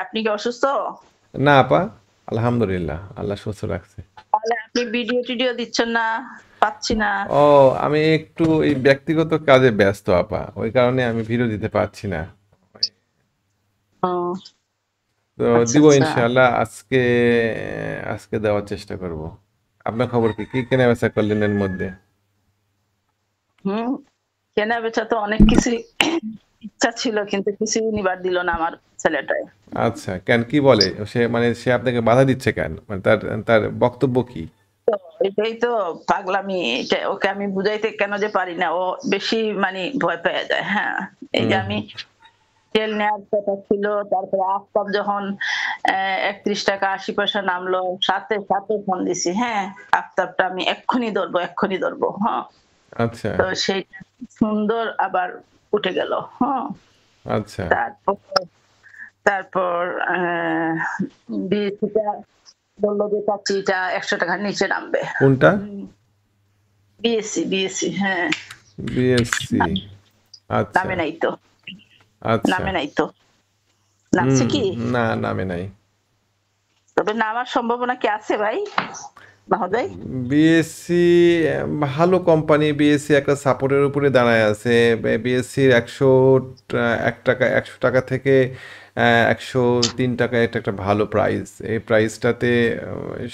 আপনি কি অসুস্থ? না আপা, আলহামদুলিল্লাহ আল্লাহ সুস্থ রাখছে। তাহলে আপনি ভিডিও টিডিও দিচ্ছেন না, পাচ্ছি না। ও, আমি একটু এই ব্যক্তিগত কাজে ব্যস্ত আপা, ওই কারণে আমি ভিডিও দিতে পারছি না। ও তো আচ্ছা দিব আচ্ছা। ইনশাআল্লাহ, আজকে আজকে দেওয়ার চেষ্টা করব। আপনার খবর কি, কি কেনা বেচা করলেন এর মধ্যে? হুম, কেনা বেচা তো অনেক কিছুই ইচ্ছা ছিল কিন্তু কিছুই নিবার দিল না আমার ছেলেটাই। আচ্ছা, কেন কি বলে সে, মানে সে আপনাকে বাধা দিচ্ছে কেন, মানে তার তার বক্তব্য কি? তো এটাই তো পাগলামি, এটা ওকে আমি বুঝাইতে কেন যে পারি না, ও বেশি মানে ভয় পেয়ে যায়। হ্যাঁ, এই যে হুম আমি হুম। তেল নেওয়ার কথা ছিল, তারপরে আফতাব যখন ৩১ টাকা ৮০ পয়সা নামলো, সাথে সাথে ফোন দিছি। হ্যাঁ, আফতাবটা আমি এক্ষুনি ধরবো, এক্ষুনি ধরবো। হ্যাঁ, আচ্ছা তো সেইটা সুন্দর আবার উঠে গেল। হ্যাঁ, আচ্ছা। তারপর তারপর বিএসসিটা বললো যে চাকরিটা ১০০ টাকার নিচে নামবে। কোনটা? বিএসসি বিএসসি, হ্যাঁ। বিএসসি। আচ্ছা নামে নাই তো, আচ্ছা। নামে নাই তো। নামছে হুম। কি? না, নামে নাই। তবে নামার সম্ভাবনা কি আছে ভাই মহোদয়? বিএসসি ভালো কোম্পানি, বিএসসি একটা সাপোর্টের উপরে দাঁড়ায় আছে। বিএসসির 100 টাকা, 100 টাকা থেকে 103 টাকা, এটা একটা ভালো প্রাইস। এই প্রাইসটাতে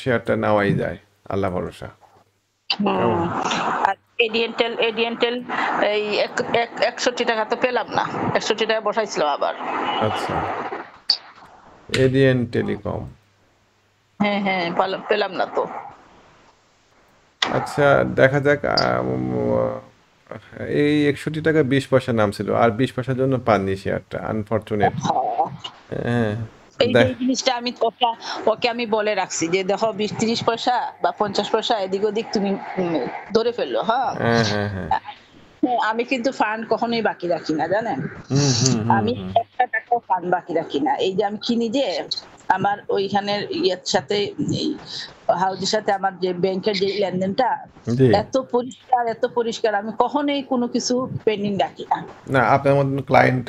শেয়ারটা নেওয়াই যায়, আল্লাহ ভরসা। হুম। কেমন? আর এডিএনটেল এডিএনটেল এই ৬১ টাকা তো পেলাম না। ৬১ টাকা বসাইছিল আবার। আচ্ছা, এডিএন টেলিকম। হ্যাঁ হ্যাঁ, পেলাম না তো। আচ্ছা, দেখা যাক। এই 61 টাকা 20 পয়সা নাম ছিল, আর 20 পয়সার জন্য পাননি শেয়ারটা, আনফরচুনেট। হ্যাঁ। এই যে দেখ। এই জিনিসটা আমি ওকে ওকে আমি বলে রাখছি যে দেখো ২০-৩০ পয়সা বা ৫০ পয়সা এদিক ওদিক তুমি ধরে ফেললো। হ্যাঁ, হ্যাঁ হ্যাঁ হ্যাঁ। হ্যাঁ, আমি কিন্তু ফান্ড কখনোই বাকি রাখি না, জানেন? হুম হুম হুম আমি হুম। একটা টাকাও ফান্ড বাকি রাখি না। এই যে আমি কিনি যে আমার ওইখানের ইয়ের সাথে, এই হাউজের সাথে আমার যে ব্যাংকের যে লেনদেনটা জি। এত পরিষ্কার আমি কখনোই কোনো কিছু পেন্ডিং রাখি না। না, আপনার মতন ক্লায়েন্ট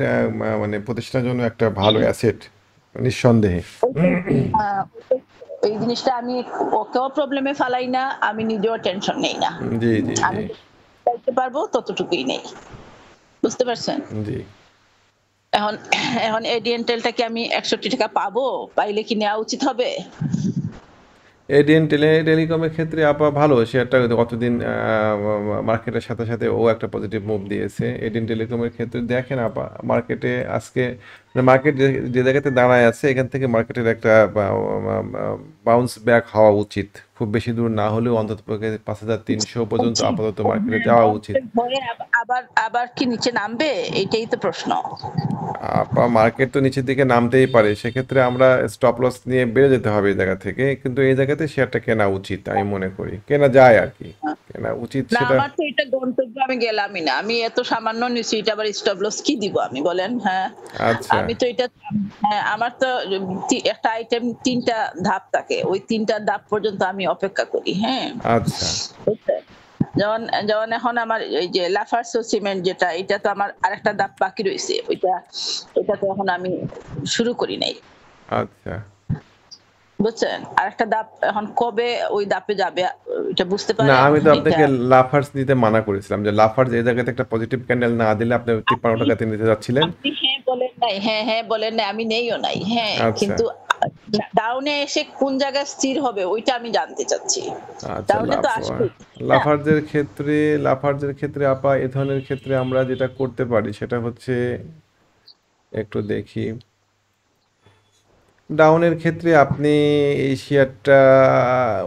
মানে প্রতিষ্ঠানের জন্য একটা ভালো অ্যাসেট, নিঃসন্দেহে। ওইটাই ওইটাই এই জিনিসটা আমি ওকেও প্রবলেমে ফালাই না, আমি নিজেও টেনশন নেই না। জি জি জি। আমি চাইতে পারবো ততটুকুই নেই। বুঝতে পারছেন? জি। এখন এখন এডিএনটেলটা কি আমি ৬১ টাকা পাবো? পাইলে কি নেওয়া উচিত হবে? এডিএন টেলিকমের ক্ষেত্রে আপা ভালো, শেয়ারটা কতদিন মার্কেটের সাথে সাথে ও একটা পজিটিভ মুভ দিয়েছে। এডিএন টেলিকমের ক্ষেত্রে দেখেন আপা, মার্কেটে আজকে মার্কেট যে যে জায়গাতে দাঁড়ায় আছে, এখান থেকে মার্কেটের একটা বাউন্স ব্যাক হওয়া উচিত। খুব বেশি দূর না হলেও অন্তত ৫,৩০০ পর্যন্ত উচিত। আপাতত মার্কেটে হ্যাঁ, যাওয়া উচিত। বাউন্সের ভয়ে আবার আবার কি নিচে নামবে? এইটাই তো প্রশ্ন। আপা, মার্কেট তো নিচের দিকে নামতেই পারে, সেক্ষেত্রে আমরা স্টপ লস নিয়ে বেড়ে যেতে হবে এই জায়গা থেকে, কিন্তু এই জায়গাতে শেয়ারটা কেনা উচিত আমি মনে করি, কেনা যায় আর কি, কেনা উচিত না, সেটা। আমার তো এটা গন্তব্য, আমি গেলামই না। আমি এত সামান্য নিচ্ছি, এটা আবার স্টপ লস কি দিব আমি বলেন? হ্যাঁ। আচ্ছা আমি তো এটা, হ্যাঁ, আমার তো একটা আইটেম ৩ টা ধাপ থাকে। ওই ৩ টা ধাপ পর্যন্ত আমি অপেক্ষা করি। হ্যাঁ। আচ্ছা। বুঝছেন? যেমন যেমন এখন আমার এই যে লাফার্স সিমেন্ট যেটা, এটা তো আমার আরেকটা ধাপ বাকি রইছে। ওইটা তো এখন আমি শুরু করি নাই। আচ্ছা। বুঝছেন? আরেকটা ধাপ এখন কবে ওই ধাপে যাবে এটা বুঝতে না, পারেন? আমি তো এটা আপনাকে লাফার্স দিতে মানা করেছিলাম, যে লাফার্স এই জায়গাতে একটা পজিটিভ ক্যান্ডেল না দিলে আপনি ৫৩ টাকাতে নিতে যাচ্ছিলেন। আপনি হ্যাঁ বলেন নাই, হ্যাঁ, হ্যাঁ বলেন নাই, আমি নেইও নাই। হ্যাঁ, আচ্ছা কিন্তু ডাউনে এসে কোন জায়গায় স্থির হবে ওইটা আমি জানতে চাচ্ছি। আচ্ছা। ডাউনে তো আসবেই, তাই না? লাফার্জের ক্ষেত্রে আপা, এ ধরনের ক্ষেত্রে আমরা যেটা করতে পারি সেটা হচ্ছে, একটু দেখি, ডাউনের ক্ষেত্রে আপনি এই শেয়ারটা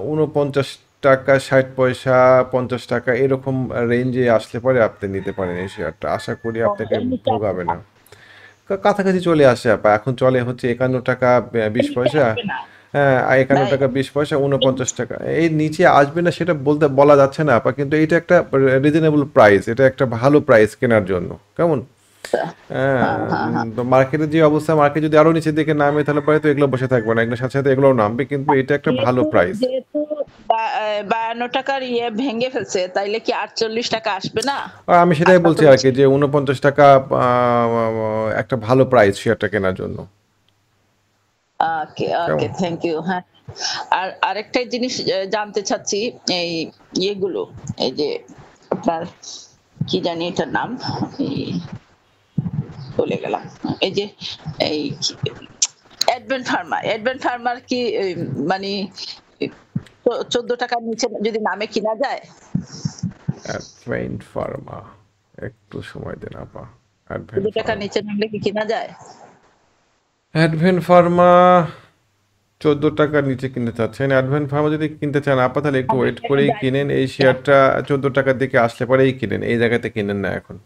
৪৯ টাকা ৬০ পয়সা, ৫০ টাকা এরকম রেঞ্জে আসলে পরে আপনি নিতে পারেন এই শেয়ারটা, আশা করি ও, আপনাকে এর নিচে আসবে ভোগাবে না। না। কাছাকাছি চলে আসে আপা, এখন চলে হচ্ছে ৫১ টাকা এর বিশ নিচে পয়সা আসবে না। হ্যাঁ, ৫১ ভাই, টাকা ২০ পয়সা, ৪৯ টাকা, এই নিচে আসবে না সেটা বলা যাচ্ছে না আপা, কিন্তু এটা একটা রিজনেবল প্রাইস, এটা একটা ভালো প্রাইস কেনার জন্য। কেমন? হ্যাঁ। হ্যাঁ, হ্যাঁ, হ্যাঁ। তো মার্কেটের যে অবস্থা, মার্কেট যদি আরো নিচের দিকে নামে তাহলে পরে তো এগুলো বসে থাকবে না, এগুলোর সাথে সাথে এগুলোও নামবে, কিন্তু এটা একটা ভালো যেহেতু প্রাইস। যেহেতু ৫২ টাকার ভেঙে ফেলছে, তাইলে কি ৪৮ টাকা আসবে না? আমি সেটাই আশা বলছি আর করছি। কি, যে ৪৯ টাকা একটা ভালো প্রাইস শেয়ারটা কেনার জন্য। ওকে, ওকে, কেমন? Thank you. হ্যাঁ। আর আরেকটা জিনিস জানতে চাচ্ছি, এই ইয়েগুলো, এই যে আপনার কি জানি এটার নাম? এই ভুলে গেলাম। এই যে এই অ্যাডভেন্ট ফার্মার কি মানে ১৪ টাকার নিচে যদি নামে কিনা যায়? অ্যাডভেন্ট ফার্মা, একটু সময় দেন আপা। ১৪ অ্যাডভেন্ট টাকার ফার্মা, নিচে নামলে কি কিনা যায়? অ্যাডভেন্ট ফার্মা 14 টাকার নিচে কিনতে চাচ্ছেন। অ্যাডভেন্ট ফার্মা যদি কিনতে চান আপা, তাহলে একটু ওয়েট করেই কিনেন। এই শেয়ারটা 14 টাকার দিকে আসলে পরেই কিনেন, এই জায়গাতে কিনেন না এখন।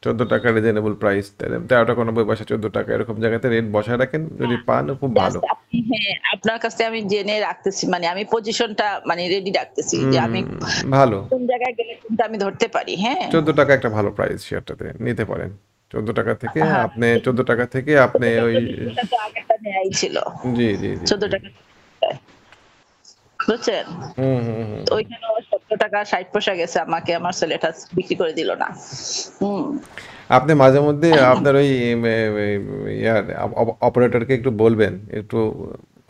14 টাকা রিজনেবল প্রাইস, 13 টাকা 90 পয়সা, 14 টাকা এরকম জায়গাতে রেট বসায় রাখেন, যদি পান খুব ভালো। জাস্ট আপনি, হ্যাঁ, আপনার কাছ থেকে আমি জেনে রাখতেছি, মানে আমি পজিশনটা মানে রেডি রাখতেছি যে আমি ভালো। কোন জায়গায় গেলে কোনটা আমি ধরতে পারি। হ্যাঁ, 14 টাকা একটা ভালো প্রাইস, শেয়ারটাতে নিতে পারেন। 14 টাকা থেকে হ্যাঁ, আপনি 14 টাকা থেকে আপনি ওই, ওটা তো আগেরটা নেয়াই ছিল। জি জি জি ১৪ জি, টাকা, বুঝছেন? হুম হুম হুম। তো ওইখানেও ১৭ টাকা ৬০ পয়সা গেছে, আমাকে আমার ছেলেটা বিক্রি করে দিল না। হুম। আপনি মাঝে মধ্যে আপনার ওই ইয়ার অপারেটরকে একটু বলবেন, একটু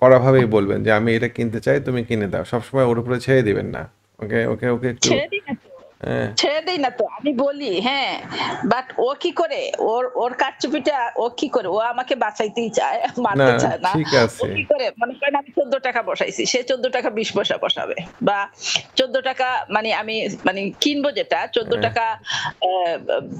কড়াভাবেই বলবেন যে আমি এটা কিনতে চাই, তুমি কিনে দাও। সবসময় ওর উপরে ছেড়ে দিবেন না। ওকে ওকে ওকে একটু, ছেড়ে দিই না তো। হ্যাঁ। ছেড়ে দেই না তো। আমি বলি, হ্যাঁ। বাট ও কি করে? ওর কারচুপিটা ও কি করে? ও আমাকে বাঁচাইতেই চায়, না, মারতে চায় না। ঠিক ও আছে। কি করে? মনে করেন আমি ১৪ টাকা বসাইছি। সে ১৪ টাকা ২০ পয়সা বসাবে। বা ১৪ টাকা মানে আমি মানে কিনবো যেটা ১৪ হ্যাঁ, টাকা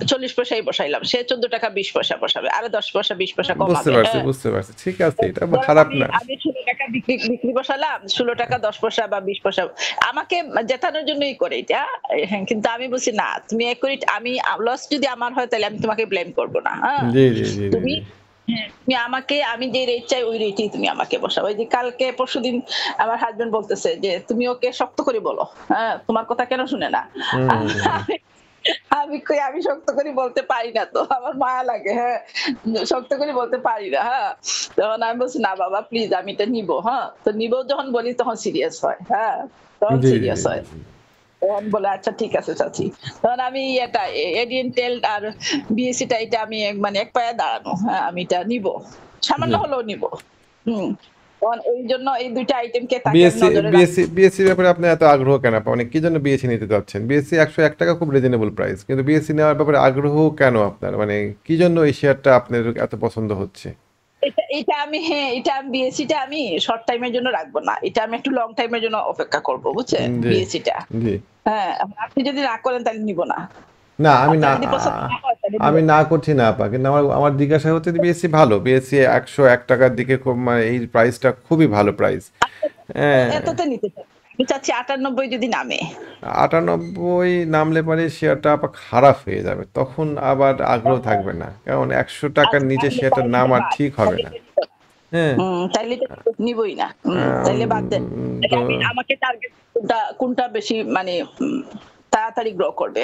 ৪০ পয়সাই বসাইলাম। সে ১৪ টাকা ২০ পয়সা বসাবে। আরো ১০ পয়সা ২০ পয়সা বুঝতে কমাবে। পারছি হ্যাঁ? বুঝতে পারছি, ঠিক আছে, এটা ধরেন খারাপ আমি না। আমি ১৬ টাকা বিক্রি বসালাম। ১৬ টাকা ১০ পয়সা বা ২০ পয়সা। আমাকে জেতানোর জন্যই করে এটা। হ্যাঁ, কিন্তু আমি বলছি না, তুমি আমি লস যদি আমার হয় তাহলে আমি তোমাকে ব্লেম করব না। হ্যাঁ? জি জি জি জি তুমি, জি হ্যাঁ, তুমি আমাকে, আমি যে রেট চাই ওই রেটেই তুমি আমাকে বসাও। ওই যে কালকে পরশুদিন আমার হাসব্যান্ড বলতেছে যে তুমি ওকে শক্ত করে বলো। হ্যাঁ, তোমার কথা কেন শুনে না? হুম হুম হুম হুম। আমি আমি কই আমি শক্ত করে বলতে পারি না তো। আমার মায়া লাগে। হ্যাঁ। শক্ত করে বলতে পারি না। হ্যাঁ। তখন আমি বলছি, "না বাবা প্লিজ আমি এটা নিবো।" হ্যাঁ? তো নিবো যখন বলি তখন সিরিয়াস হয়। হ্যাঁ? তখন জি জি সিরিয়াস জি হয়। জি জি। তখন বলে আচ্ছা ঠিক আছে চাচি। তখন আমি এটা এডিয়েন্টাল আর বিএসসি টা এটা আমি মানে এক পায়ে দাঁড়ানো। হ্যাঁ, আমি এটা নিবো। সামান্য জি। হলেও নিবো। হুম। তখন এইজন্য এই ২ টা আইটেমকে তাকে আমি বিএসসি নজরে বিএসসি রাখছি। বিএসসির ব্যাপারে আপনার এত আগ্রহ কেন আপা? মানে কি জন্য বিএসসি নিতে চাচ্ছেন? বিএসসি ১০১ টাকা খুব রিজনেবল প্রাইস। কিন্তু বিএসসি নেওয়ার ব্যাপারে আগ্রহ কেন আপনার? মানে কি জন্য এই শেয়ারটা আপনার এত পছন্দ হচ্ছে? এটা আমি, হ্যাঁ, এটা আমি বিএসসি টা আমি শর্ট টাইম এর জন্য রাখবো না। এটা আমি একটু লং টাইম এর জন্য অপেক্ষা করব, বুঝছেন? জি, বিএসসি টা। জি। হ্যাঁ, আপনি যদি না করেন তাহলে নিব না। না আমি না আপনার যদি পছন্দ না হয় তাহলে আমি নিবেন না না। করছি না আপা। কিন্তু আমার আমার জিজ্ঞাসা হচ্ছে যে বিএসসি ভালো। বিএসসি ১০১ টাকার দিকে খুব, মানে এই প্রাইসটা খুবই ভালো প্রাইস। হ্যাঁ, এততে নিতে চাই। আমি চাচ্ছি ৯৮ যদি নামে। ৯৮ নামলে পরে শেয়ারটা আপা খারাপ হয়ে যাবে। তখন আবার আগ্রহ থাকবে না। কারণ ১০০ টাকার আচ্ছা নিচে তাহলে শেয়ারটা তাইলে তো নামা বাদ। ঠিক হবে না। হ্যাঁ? তাইলে তো নিবই না। আম তাইলে বাদ দেন। তো তাইলে আমাকে টার্গেট কোনটা বেশি মানে তাড়াতাড়ি গ্রো করবে?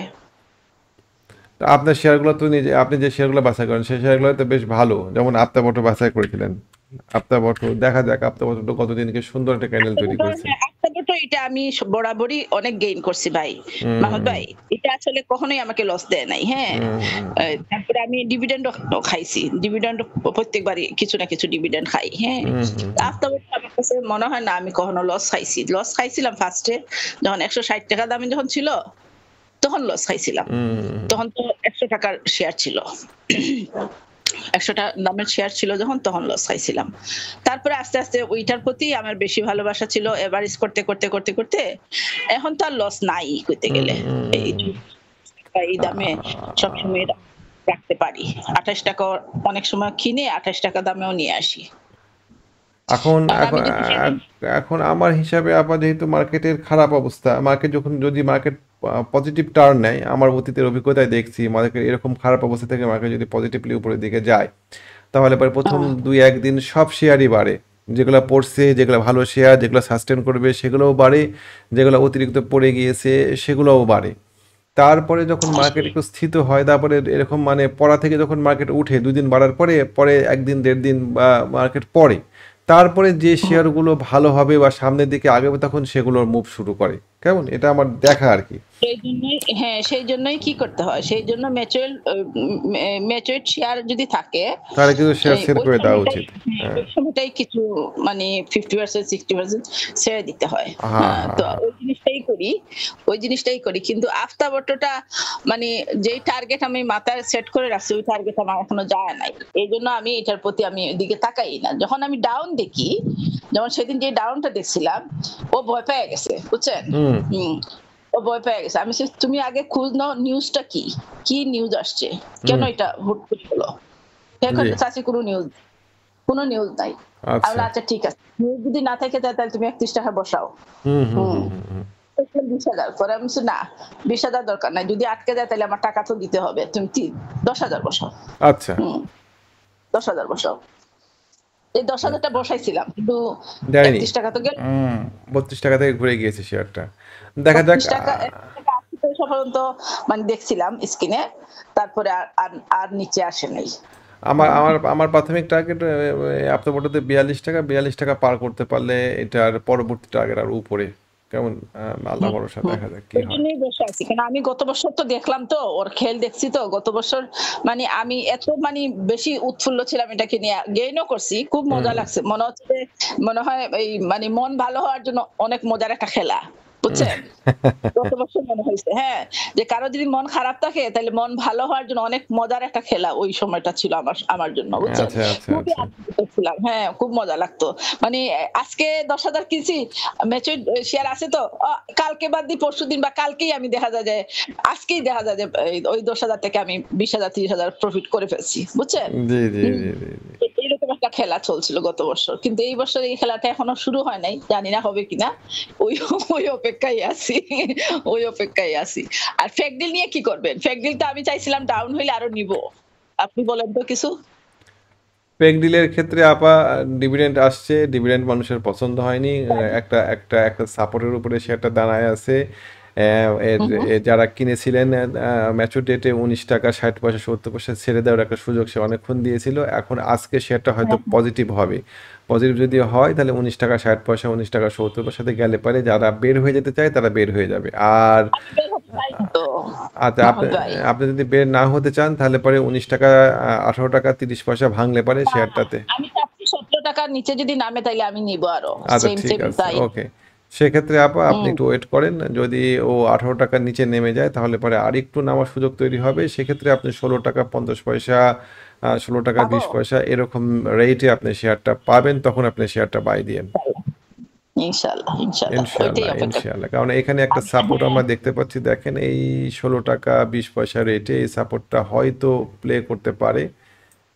তো আপনার শেয়ারগুলো তো নিজে, আপনি যে শেয়ারগুলো বাছাই করেন সেই শেয়ারগুলো তো বেশ ভালো। যেমন আপতাবটো বাছাই করেছিলেন। আপতাবটো দেখা যাক আপতাবটো কতদিনকে সুন্দর একটা ক্যান্ডেল তৈরি করেছে। তো এটা আমি বরাবরই অনেক গেইন করছি ভাই। মাহমুদ হুম, ভাই, এটা আসলে কখনোই আমাকে লস দেয় নাই। হ্যাঁ? হুম, হুম, তারপরে আমি ডিভিডেন্ড ও খাইছি। ডিভিডেন্ড প্রত্যেকবারই কিছু না কিছু ডিভিডেন্ড খাই। হ্যাঁ? হুম, হুম, হুম, আফটার আমার কাছে মনে হয় না আমি কখনো লস খাইছি। লস খাইছিলাম ফার্স্টে যখন ১৬০ টাকা দামে যখন ছিল তখন লস খাইছিলাম। হুম, তখন তো ১০০ টাকার শেয়ার ছিল। ১০০ দামের শেয়ার ছিল যখন তখন লস খাইছিলাম। তারপরে আস্তে, আস্তে ওইটার প্রতি আমার বেশি ভালোবাসা ছিল। এভারেজ করতে এখন তো আর লস নাই কইতে হুম, গেলে। এই হুম, এই দামে সবসময় রাখতে পারি। ২৮ টাকা অনেক সময় কিনে ২৮ টাকা দামেও নিয়ে আসি। এখন কারণ এখন আমি যদি সেদিন, এখন আমার হিসাবে আপা, যেহেতু মার্কেটের খারাপ অবস্থা, মার্কেট যখন, যদি মার্কেট পজিটিভ টার্ন নেয়, আমার অতীতের অভিজ্ঞতায় দেখছি মার্কেট এরকম খারাপ অবস্থা থেকে মার্কেট যদি পজিটিভলি উপরের দিকে যায়, তাহলে পরে প্রথম আহ ২-১ দিন সব শেয়ারই বাড়ে। যেগুলো পড়ছে, যেগুলো ভালো শেয়ার, যেগুলো সাস্টেন করবে সেগুলোও বাড়ে, যেগুলো অতিরিক্ত পড়ে গিয়েছে সেগুলোও বাড়ে। তারপরে যখন মার্কেট একটু স্থিত হয়, তারপরে এরকম মানে পড়া থেকে যখন মার্কেট উঠে ২ দিন বাড়ার পরে, পরে ১ দিন ১.৫ দিন বা মার্কেট পড়ে, তারপরে যে শেয়ারগুলো ভালো হবে বা সামনের দিকে আগাবে তখন সেগুলোর মুভ শুরু করে। কেমন? এটা আমার দেখা আর কি। সেই জন্যই কি করতে হয়? সেই জন্য ম্যাচুরড শেয়ার যদি থাকে, তাহলে কিন্তু শেয়ার সেল ওই করে দেওয়া সময়টাই, উচিত। হ্যাঁ। ওই সময়টাই কিছু মানে 50% 60% ছেড়ে দিতে হয়। হ্যাঁ, হ্যাঁ, হ্যাঁ, তো হ্যাঁ। ওই জিনিসটাই করি। কিন্তু আফতাবটোটা মানে যেই টার্গেট আমি মাথায় সেট করে রাখছি, ওই টার্গেট আমার এখনো যায় নাই। এইজন্য আমি এটার প্রতি আমি ওইদিকে তাকাই না। যখন আমি ডাউন দেখি, যেমন সেদিন যে ডাউনটা দেখছিলাম, ও ভয় পেয়ে গেছে, বুঝছেন? হুম, হুম। ও ভয় পেয়ে গেছে। আমি বলছি, তুমি আগে খোঁজ নাও নিউজটা কি? কি নিউজ আসছে? কেন হুম। এটা হুট করে হলো? এখন জি। চাচ্ছি কোনো নিউজ নাই। আমি আচ্ছা। বললাম, আচ্ছা ঠিক আছে। নিউজ যদি না থাকে তাহলে তুমি ৳৩১ বসাও। হুম, হুম, হুম। হুম, হুম, হুম। ২০,০০০। পরে আমি বলছি, না, ২০,০০০ দরকার নাই। যদি আটকে যায় তাহলে আমার টাকা তো দিতে হবে। তুমি ১০,০০০ বসাও। আচ্ছা। হুম, ১০,০০০ বসাও। এই ১০,০০০ টা বসাইছিলাম। কিন্তু দেয়নি। ৳৩১ তো গেল। ৳৩২ থেকে ঘুরে গিয়েছে শেয়ারটা। দেখা যাক। ৳৩১ পর্যন্ত মানে দেখছিলাম স্ক্রিনে। তারপরে আর আর আর নিচে আসে নাই। আমার আমার আমার প্রাথমিক টার্গেট আফতাবটাতে ৳৪২ পার করতে পারলে এটার পরবর্তী টার্গেট আর উপরে। কেমন? আল্লাহ হুম, ভরসা, হুম। দেখা যাক কি ওই হয়। জন্যই বসে আছি। কারণ আমি গত বছর তো দেখলাম তো, ওর খেল দেখছি তো গত বছর, মানে আমি এত মানে বেশি উৎফুল্ল ছিলাম এটাকে নিয়ে। গেইনও করছি। খুব মজা হুম, লাগছে। মনে হচ্ছে যে, মনে হয় এই মানে মন ভালো হওয়ার জন্য অনেক মজার একটা খেলা। হুম। বুঝছেন? গত বছর মনে হইছে, হ্যাঁ, যে কারো যদি মন খারাপ থাকে তাহলে মন ভালো হওয়ার জন্য অনেক মজার একটা খেলা ওই সময়টা ছিল আমার আমার জন্য, বুঝছেন? আচ্ছা, আচ্ছা, খুবই আচ্ছা। আনন্দিত ছিলাম। হ্যাঁ, খুব মজা লাগতো। মানে আজকে ১০,০০০ কিনছি, ম্যাচুরড শেয়ার আছে তো, কালকে বাদ দিয়ে পরশুদিন বা কালকেই আমি দেখা যায় যে, আজকেই দেখা যায় যে ওই ১০,০০০ থেকে আমি ২০,০০০ ৩০,০০০ প্রফিট করে ফেলছি। বুঝছেন? জি, জি, হুম। জি, জি, জি। এরকম একটা খেলা চলছিল গত বছর। কিন্তু এই বছর এই খেলাটা এখনো শুরু হয় নাই। জানি না হবে কিনা। ওই ওই অপেক্ষায় আছি। ওই অপেক্ষায় আছি। আর ফেক ডিল নিয়ে কি করবেন? ফেক ডিল তো আমি চাইছিলাম ডাউন হইলে আরো নিবো। আপনি বলেন তো কিছু? পেগ ডিলের ক্ষেত্রে আপা ডিভিডেন্ড আসছে, ডিভিডেন্ড মানুষের পছন্দ হয়নি। একটা সাপোর্টের উপরে শেয়ারটা দাঁড়ায় আছে। হু, হু। যারা কিনেছিলেন ম্যাচুর ডেটে ৳১৯ ৳৬০ ৭০ ছেড়ে দেওয়ার একটা সুযোগ সে অনেকক্ষণ দিয়েছিল। এখন আজকে শেয়ারটা হয়তো হ্যাঁ, হ্যাঁ। পজিটিভ হবে। পজিটিভ যদি হয় তাহলে ৳১৯ ৬০ ৳১৯ ৭০ গেলে পারে যারা বের হয়ে যেতে চায় তারা বের হয়ে যাবে। আর আমি বের হতে চাই না তো, আচ্ছা, আপনি মাহমুদ ভাই। আপনি যদি বের না হতে চান তাহলে পরে ৳১৯ ৳১৮ ৩০ ভাঙলে পারে না, শেয়ারটাতে। আমি চাচ্ছি ৳১৭ র নিচে যদি নামে তাইলে আমি নিবো আরো। আচ্ছা, সেম, ঠিক সেম আছে। তাই। ওকে। সেক্ষেত্রে আপা আপনি হুম, একটু ওয়েট করেন। যদি ও ৳১৮ র নিচে নেমে যায় তাহলে পরে আরেকটু নামার সুযোগ তৈরি হবে। সেক্ষেত্রে আপনি ৳১৬.৫০, পাবো? ৳১৬.২০ এরকম রেটে আপনি শেয়ারটা পাবেন। তখন আপনি শেয়ারটা বাই দিয়েন। ইনশাআল্লাহ, ইনশাআল্লাহ। ওইটাই ইনশাআল্লাহ, অপেক্ষা করি। ইনশাআল্লাহ। কারণ এখানে একটা আমি সাপোর্ট হ্যাঁ, আমরা দেখতে পাচ্ছি, দেখেন এই ৳১৬.২০ রেটে এই সাপোর্টটা হয়তো প্লে করতে পারে।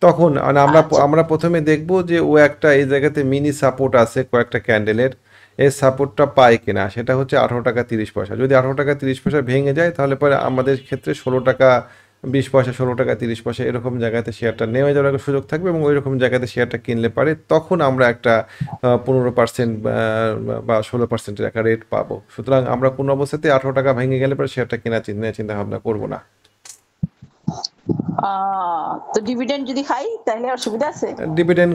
তখন মানে আমরা আচ্ছা। আমরা প্রথমে দেখব যে ও একটা এই জায়গাতে মিনি সাপোর্ট আছে কয়েকটা ক্যান্ডেলের, এই সাপোর্টটা পায় কিনা। সেটা হচ্ছে ৳১৮.৩০। যদি ৳১৮.৩০ ভেঙে যায় তাহলে পরে আমাদের ক্ষেত্রে ৳১৬.২০ ৳১৬.৩০ এরকম জায়গাতে শেয়ারটা নেমে যাওয়ার একটা সুযোগ থাকবে এবং ওইরকম জায়গাতে শেয়ারটা কিনলে পারে তখন আমরা একটা ১৫% বা ১৬% একটা রেট পাবো। সুতরাং আমরা কোনো অবস্থাতে ৳১৮ ভেঙে গেলে পরে শেয়ারটা কেনার চিন্তা ভাবনা করব না। আ তো ডিভিডেন্ড যদি খাই তাহলে অসুবিধা আছে? ডিভিডেন্ড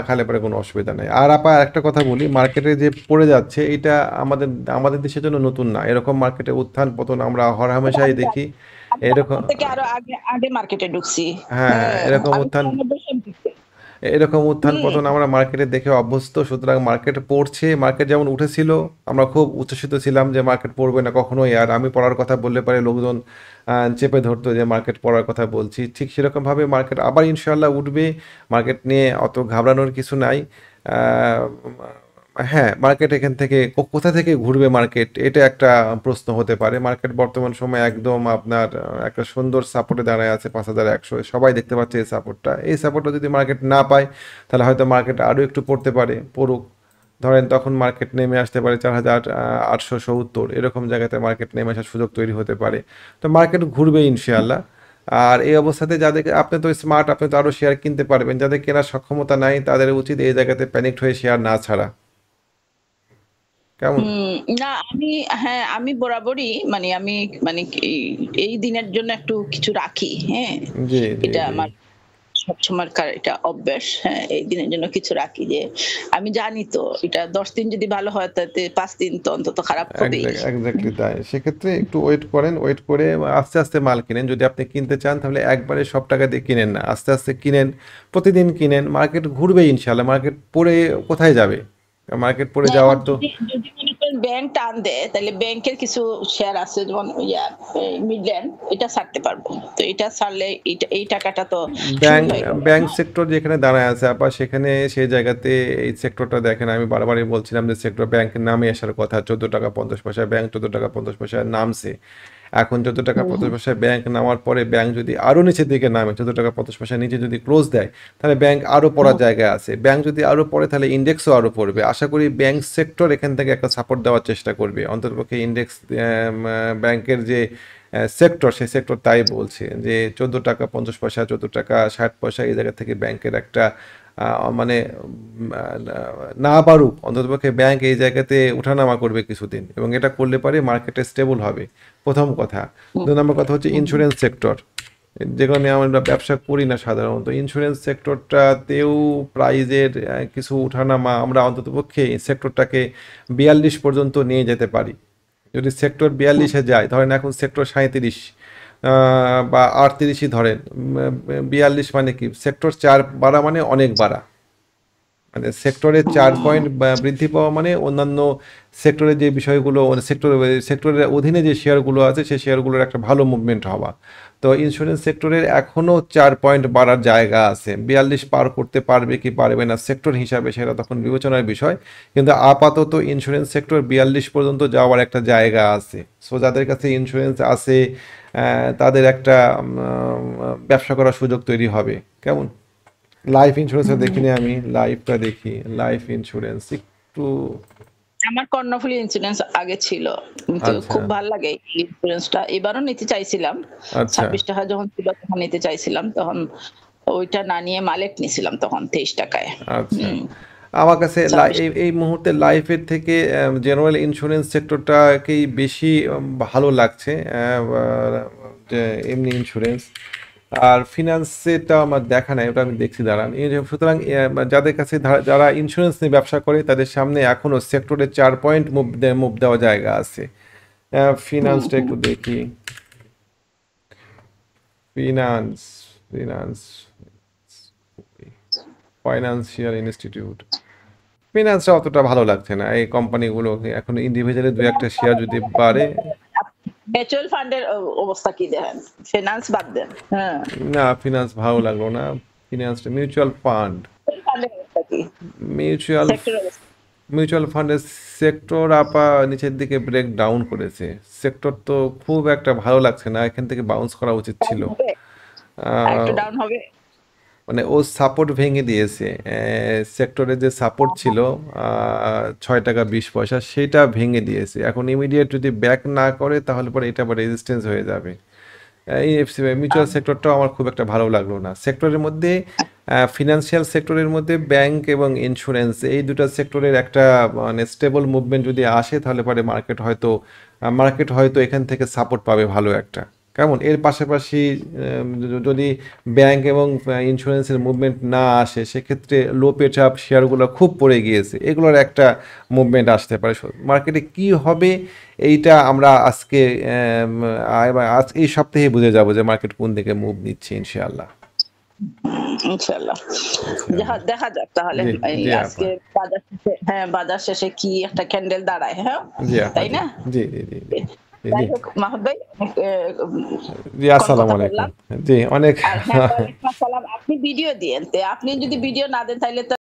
খালে পরে কোনো অসুবিধা নাই। আর আপা একটা কথা বলি, মার্কেটে যে পড়ে যাচ্ছে এটা আমাদের আমাদের দেশের জন্য নতুন না। এরকম মার্কেটে উত্থান পতন আমরা হরহামেশাই আমি জানি। দেখি। আমি তো এরকম আপনার থেকে আরো আগে আগে মার্কেটে ঢুকছি। হ্যাঁ, হ্যাঁ, এরকম আমি তো উত্থান আমার দেশে ঢুকছি। এরকম উত্থান হুম। পতন আমরা মার্কেটে দেখে অভ্যস্ত। সুতরাং মার্কেট পড়ছে, মার্কেট যেমন উঠেছিল আমরা খুব উচ্ছ্বসিত ছিলাম যে মার্কেট পড়বে না কখনোই। আর আমি পড়ার কথা বললে পরে লোকজন চেপে ধরতো যে মার্কেট পড়ার কথা বলছি। ঠিক সেরকমভাবে মার্কেট আবার ইনশাআল্লাহ উঠবে। মার্কেট নিয়ে অত ঘাবড়ানোর কিছু নাই। আহ, হ্যাঁ, মার্কেট এখান থেকে কোথা থেকে ঘুরবে মার্কেট এটা একটা প্রশ্ন হতে পারে। মার্কেট বর্তমান সময়ে একদম আপনার একটা সুন্দর সাপোর্টে দাঁড়ায় আছে ৫,১০০। সবাই দেখতে পাচ্ছে এই সাপোর্টটা। এই সাপোর্টটা যদি মার্কেট না পায় তাহলে হয়তো মার্কেট আরও একটু পড়তে পারে, পড়ুক। ধরেন তখন মার্কেট নেমে আসতে পারে ৪,৮৭০ এরকম জায়গাতে মার্কেট নেমে আসার সুযোগ তৈরি হতে পারে। তো মার্কেট ঘুরবে ইনশাআল্লাহ। আর এই অবস্থাতে যাদের, আপনি তো স্মার্ট, আপনি তো আরও শেয়ার কিনতে পারবেন, যাদের কেনার সক্ষমতা নাই তাদের উচিত এই জায়গাতে প্যানিকড হয়ে শেয়ার না ছাড়া। কেমন? হুম, না আমি, হ্যাঁ, আমি বরাবরই মানে আমি মানে কি এই দিনের জন্য একটু কিছু রাখি। হ্যাঁ? জি, জি, এটা জি। আমার সবসময়কার এটা অভ্যাস। হ্যাঁ, এই দিনের জন্য কিছু রাখি যে আমি জানি তো এটা ১০ দিন যদি ভালো হয় তাতে ৫ দিন তো অন্তত খারাপ হবেই। এক্স্যাক্টলি তাই। সেক্ষেত্রে একটু ওয়েট করেন, ওয়েট করে আস্তে আস্তে মাল কিনেন। যদি আপনি কিনতে চান তাহলে একবারে সব টাকা দিয়ে কিনেন না, আস্তে আস্তে কিনেন, প্রতিদিন কিনেন। মার্কেট ঘুরবে ইনশাল্লাহ। মার্কেট পড়ে কোথায় যাবে? মার্কেট পড়ে না এখন যাওয়ার তো যদি যদি মনে করেন ব্যাংক টান দেয় তাহলে ব্যাংকের কিছু শেয়ার আছে যেমন মিডল্যান্ড এটা ছাড়তে পারবো। তো এটা ছাড়লে এই টাকাটা তো শুরু ব্যাংক হয়ে গেল। ব্যাংক সেক্টর যেখানে দাঁড়ায় আছে আপা, সেখানে সেই জায়গাতে এই সেক্টরটা দেখেন, আমি বারবারই বলছিলাম যে সেক্টর ব্যাংকের নামে আসার কথা। 14 টাকা 50 পয়সা ব্যাংক, 14 টাকা 50 পয়সায় নামছে। এখন 14 টাকা 50 পয়সায় ব্যাংক নামার পরে ব্যাংক যদি আরো নিচের দিকে নামে, 14 টাকা 50 পয়সার নিচে যদি ক্লোজ দেয়, তাহলে ব্যাংক আরো পড়ার জায়গায় আছে। ব্যাংক যদি আরো পড়ে তাহলে ইন্ডেক্সও আরো পড়বে। আশা করি ব্যাংক সেক্টর এখান থেকে একটা সাপোর্ট দেওয়ার চেষ্টা করবে, অন্ততপক্ষে ইন্ডেক্স ব্যাংকের যে সেক্টর, সেই সেক্টর তাই বলছে যে 14 টাকা 50 পয়সা 14 টাকা 60 পয়সা এই জায়গা থেকে ব্যাংকের একটা মানে না পারুক, অন্ততপক্ষে ব্যাংক এই জায়গাতে উঠানামা করবে কিছুদিন, এবং এটা করলে পারে মার্কেটে স্টেবল হবে, প্রথম কথা। দুই নম্বর কথা হচ্ছে ইন্স্যুরেন্স সেক্টর, যেগুলো নিয়ে আমরা ব্যবসা করি না সাধারণত। ইন্স্যুরেন্স সেক্টরটাতেও প্রাইজের কিছু উঠানামা, আমরা অন্ততপক্ষে এই সেক্টরটাকে 42 পর্যন্ত নিয়ে যেতে পারি। যদি সেক্টর 42-এ যায়, ধরেন এখন সেক্টর 37 বা 38ই ধরেন, 42 মানে কি, সেক্টর 4 বাড়া মানে অনেক বাড়া। মানে সেক্টরে 4 পয়েন্ট বৃদ্ধি পাওয়া মানে অন্যান্য সেক্টরের যে বিষয়গুলো, সেক্টরের অধীনে যে শেয়ারগুলো আছে সেই শেয়ারগুলোর একটা ভালো মুভমেন্ট হওয়া। তো ইন্স্যুরেন্স সেক্টরের এখনও 4 পয়েন্ট বাড়ার জায়গা আছে। 42 পার করতে পারবে কি পারবে না সেক্টর হিসাবে সেটা তখন বিবেচনার বিষয়, কিন্তু আপাতত ইন্স্যুরেন্স সেক্টর 42 পর্যন্ত যাওয়ার একটা জায়গা আছে। সো যাদের কাছে ইন্স্যুরেন্স আছে তাদের একটা ব্যবসা করার সুযোগ তৈরি হবে। কেমন? লাইফ ইন্স্যুরেন্সটা দেখিনি আমি, লাইফটা দেখি। লাইফ ইন্স্যুরেন্স একটু, আমার কর্ণফুলী ইন্স্যুরেন্স আগে ছিল, কিন্তু আচ্ছা খুব ভালো লাগে এই ইন্স্যুরেন্সটা। এবারও নিতে চাইছিলাম, আচ্ছা 26 টাকা যখন ছিল তখন নিতে চাইছিলাম, তখন ওইটা না নিয়ে মালেক নিয়েছিলাম তখন 23 টাকায়। আচ্ছা। হুম, আমার কাছে 26 এই মুহূর্তে লাইফের থেকে জেনারেল ইন্স্যুরেন্স সেক্টরটাকেই বেশি ভালো লাগছে, যে এমনি ইন্স্যুরেন্স। আর ফিনান্সেরটা আমার দেখা নাই, ওটা আমি দেখছি দাঁড়ান। সুতরাং যাদের কাছে যারা ইন্স্যুরেন্স নিয়ে ব্যবসা করে তাদের সামনে এখনো সেক্টরে 4 পয়েন্ট মুভ দেওয়া জায়গা আছে। হুম, ফিনান্সটা হুম। একটু দেখি। ফিনান্স ফিনান্স ফাইন্যান্সিয়াল ইনস্টিটিউট, ফিনান্সটা অতটা ভালো লাগছে না। এই কোম্পানিগুলো এখন ইন্ডিভিজুয়ালি দু একটা শেয়ার যদি বাড়ে। মিউচুয়াল ফান্ডের অবস্থা কি দেখেন? ফিনান্স বাদ দেন। হ্যাঁ, না, ফিনান্স ভালো লাগলো না। ফিনান্সটা মিউচুয়াল ফান্ড, ফান্ডের অবস্থা কি? মিউচুয়াল সেক্টর অবস্থা মিউচুয়াল ফান্ডের সেক্টর আপা নিচের দিকে ব্রেক ডাউন করেছে। সেক্টর তো খুব একটা ভালো লাগছে না, এখান থেকে বাউন্স করা উচিত ডাউন ছিল। হবে, আর একটু আহ, ডাউন হবে। মানে ও সাপোর্ট ভেঙে দিয়েছে। সেক্টরের যে সাপোর্ট ছিল 6 টাকা 20 পয়সা, সেটা ভেঙে দিয়েছে। এখন ইমিডিয়েট যদি ব্যাক না করে তাহলে পরে এটা আবার রেজিস্ট্যান্স হয়ে যাবে। এই মিউচুয়াল সেক্টরটাও আমার খুব একটা ভালো লাগলো না। সেক্টরের মধ্যে ফিনান্সিয়াল সেক্টরের মধ্যে ব্যাংক এবং ইন্স্যুরেন্স, এই দুটো সেক্টরের একটা মানে স্টেবল মুভমেন্ট যদি আসে তাহলে পরে মার্কেট হয়তো এখান থেকে সাপোর্ট পাবে ভালো একটা। কেমন? এর পাশাপাশি যদি ব্যাংক এবং ইন্স্যুরেন্সের মুভমেন্ট না আসে, সেক্ষেত্রে লো পেচাপ শেয়ারগুলো খুব পড়ে গিয়েছে, এগুলোর একটা মুভমেন্ট আসতে পারে। মার্কেটে কি হবে এইটা আমরা আজকে আজ এই সপ্তাহে বুঝে যাব যে মার্কেট কোন দিকে মুভ নিচ্ছে, ইনশাআল্লাহ। ইনশাআল্লাহ। ইনশাআল্লাহ। দেখা যাক তাহলে জি, এই জি আপা। আজকে বাজার শেষে, হ্যাঁ বাজার শেষে কি একটা ক্যান্ডেল দাঁড়ায়, হ্যাঁ জি আপা, তাই জি। না? জি, জি, জি, জি। জি, জি। যাই হোক মাহমুদ ভাই, অনেক জি, কম আসসালামু কথা আলাইকুম। বললাম। জি, অনেক আর হ্যাঁ, ওয়ালাইকুম আসসালাম। আপনি ভিডিও দিয়েন, আপনি যদি ভিডিও না দেন তাহলে তো